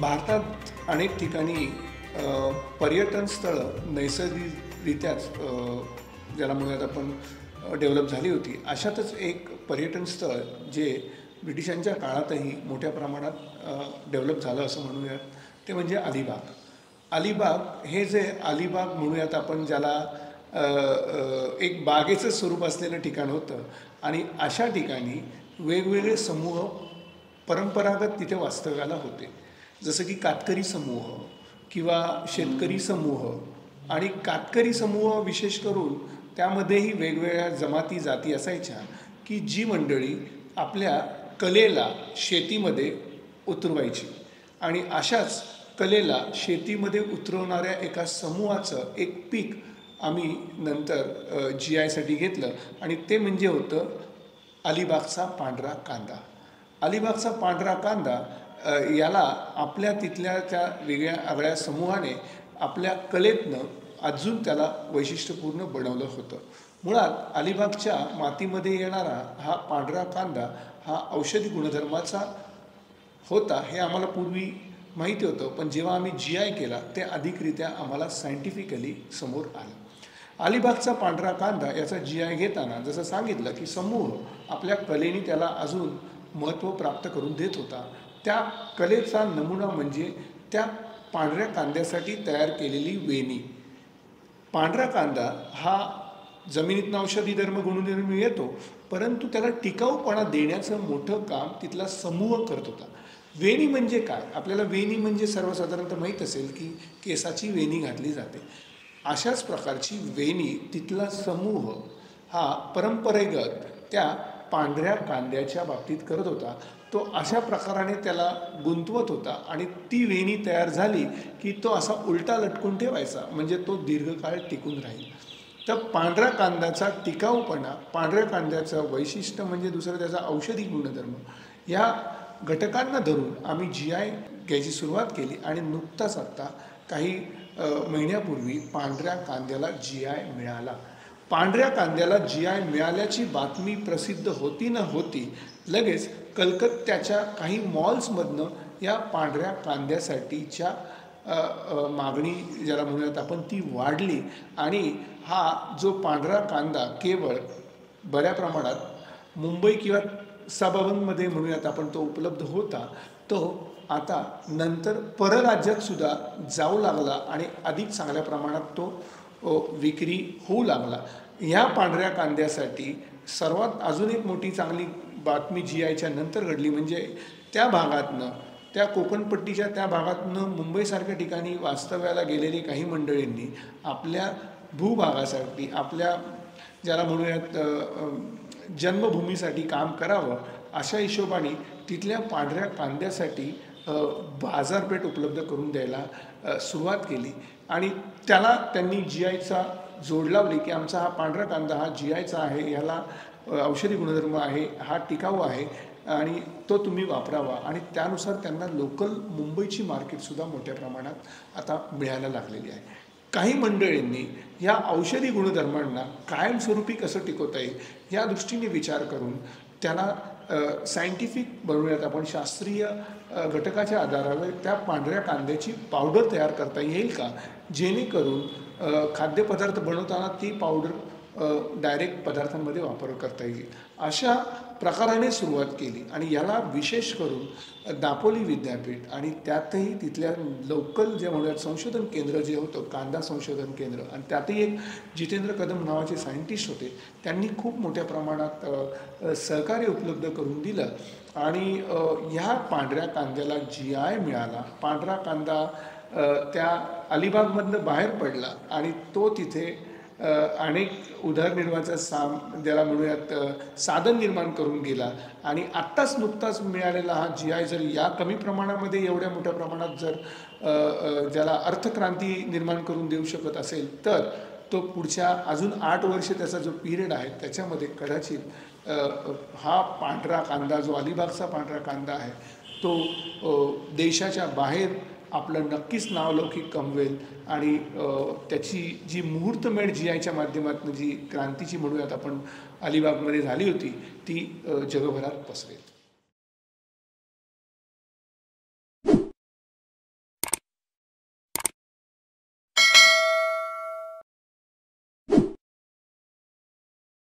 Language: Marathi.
भारतात अनेक ठिकाणी पर्यटन स्थळं नैसर्गिकरित्याच ज्याला म्हणूयात आपण डेव्हलप झाली होती. अशातच एक पर्यटन स्थळ जे ब्रिटिशांच्या काळातही मोठ्या प्रमाणात डेव्हलप झालं असं म्हणूयात, ते म्हणजे अलिबाग. अलिबाग हे जे अलिबाग म्हणूयात आपण ज्याला एक बागेचं स्वरूप असलेलं ठिकाण होतं आणि अशा ठिकाणी वेगवेगळे समूह परंपरागत तिथे वास्तव्याला होते. जसं की कातकरी समूह किंवा शेतकरी समूह आणि कातकरी समूह विशेष करून त्यामध्येही वेगवेगळ्या जमाती जाती असायच्या की जी मंडळी आपल्या कलेला शेतीमध्ये उतरवायची आणि अशाच कलेला शेतीमध्ये उतरवणाऱ्या एका समूहाचं एक पीक आम्ही नंतर GI साठी घेतलं आणि ते म्हणजे होतं अलिबागचा पांढरा कांदा. अलिबागचा पांढरा कांदा याला आपल्या तिथल्या त्या वेगळ्या आगळ्या समूहाने आपल्या कलेतनं अजून त्याला वैशिष्ट्यपूर्ण बनवलं होतं. मुळात अलिबागच्या मातीमध्ये येणारा हा पांढरा कांदा हा औषधी गुणधर्माचा होता हे आम्हाला पूर्वी माहिती होतं, पण जेव्हा आम्ही GI केला ते अधिकरित्या आम्हाला सायंटिफिकली समोर आलं. अलिबागचा पांढरा कांदा याचा GI घेताना जसं सांगितलं की समूह आपल्या कलेने त्याला अजून महत्त्व प्राप्त करून देत होता. त्या कलेचा नमुना म्हणजे त्या पांढऱ्या कांद्यासाठी तयार केलेली वेणी. पांढरा कांदा हा जमिनीतनं औषधी गुणधर्म येतो, परंतु त्याला टिकाऊपणा देण्याचं मोठं काम तिथला समूह करत होता. वेणी म्हणजे काय? आपल्याला वेणी म्हणजे सर्वसाधारणतः माहीत असेल की केसाची वेणी घातली जाते. अशाच प्रकारची वेणी तिथला समूह हा परंपरेगत त्या पांढऱ्या कांद्याच्या बाबतीत करत होता. तो अशा प्रकाराने त्याला गुंतवत होता आणि ती वेणी तयार झाली की तो असा उलटा लटकून ठेवायचा, म्हणजे तो दीर्घकाळ टिकून राहील. तर पांढऱ्या कांद्याचा टिकाऊपणा, पांढऱ्या कांद्याचं वैशिष्ट्य म्हणजे दुसरं त्याचा औषधी गुणधर्म, या घटकांना धरून आम्ही GI घ्यायची सुरुवात केली आणि नुकताच आत्ता काही महिन्यापूर्वी पांढऱ्या कांद्याला GI मिळाला. पांढऱ्या कांद्याला GI मिळाल्याची बातमी प्रसिद्ध होती न होती लगेच कलकत्त्याच्या काही मॉल्समधनं या पांढऱ्या कांद्यासाठीच्या मागणी ज्याला म्हणूयात आपण ती वाढली आणि हा जो पांढरा कांदा केवळ बऱ्या प्रमाणात मुंबई किंवा सभाबंदमध्ये म्हणूयात आपण तो उपलब्ध होता, तो आता नंतर परराज्यात सुद्धा जाऊ लागला आणि अधिक चांगल्या प्रमाणात तो विक्री होऊ लागला. ह्या पांढऱ्या कांद्यासाठी सर्वात अजून एक मोठी चांगली बातमी GIच्या नंतर घडली, म्हणजे त्या भागातनं, त्या कोकणपट्टीच्या त्या भागातनं मुंबईसारख्या ठिकाणी वास्तव्याला गेलेली काही मंडळींनी आपल्या भूभागासाठी, आपल्या ज्याला म्हणूयात जन्मभूमीसाठी काम करावं अशा हिशोबाने तिथल्या पांढऱ्या कांद्यासाठी बाजारपेठ उपलब्ध करून द्यायला सुरुवात केली आणि त्याला त्यांनी GIचा जोड लावली की आमचा हा पांढरा कांदा हा GIचा आहे, ह्याला औषधी गुणधर्म आहे, हा टिकाऊ आहे आणि तो तुम्ही वापरावा. आणि त्यानुसार त्यांना लोकल मुंबईची मार्केटसुद्धा मोठ्या प्रमाणात आता मिळायला लागलेली आहे. काही मंडळींनी या औषधी गुणधर्मांना कायमस्वरूपी कसं टिकवता येईल या दृष्टीने विचार करून त्याला सायंटिफिक बनवूयात आपण, शास्त्रीय घटकाच्या आधारावर त्या पांढऱ्या कांद्याची पावडर तयार करता येईल का, जेणेकरून खाद्यपदार्थ बनवताना ती पावडर डायरेक्ट पदार्थांमध्ये वापर करता येईल. अशा प्रकाराने सुरुवात केली आणि याला विशेष करून दापोली विद्यापीठ आणि त्यातही तिथल्या लोकल जे म्हणूयात संशोधन केंद्र जे होतं, कांदा संशोधन केंद्र, आणि त्यातही एक जितेंद्र कदम नावाचे सायंटिस्ट होते, त्यांनी खूप मोठ्या प्रमाणात सहकार्य उपलब्ध करून दिलं आणि ह्या पांढऱ्या कांद्याला GI मिळाला. पांढरा कांदा त्या अलिबागमधनं बाहेर पडला आणि तो तिथे अनेक उदरनिर्वाहाचं ज्याला म्हणूयात साधन निर्माण करून गेला आणि आत्ताच नुकताच मिळालेला हा GI जर या कमी प्रमाणामध्ये एवढ्या मोठ्या प्रमाणात जर ज्याला अर्थक्रांती निर्माण करून देऊ शकत असेल तर तो पुढच्या अजून 8 वर्ष त्याचा जो पिरियड आहे त्याच्यामध्ये कदाचित हा पांढरा कांदा जो अलिबागचा पांढरा कांदा आहे तो देशाच्या बाहेर आपलं नक्कीच नावलौकिक कमवेल आणि त्याची जी मुहूर्तमेढ GIच्या माध्यमातून जी क्रांतीची म्हणूयात आपण अलिबागमध्ये झाली होती ती जगभरात पसरेल.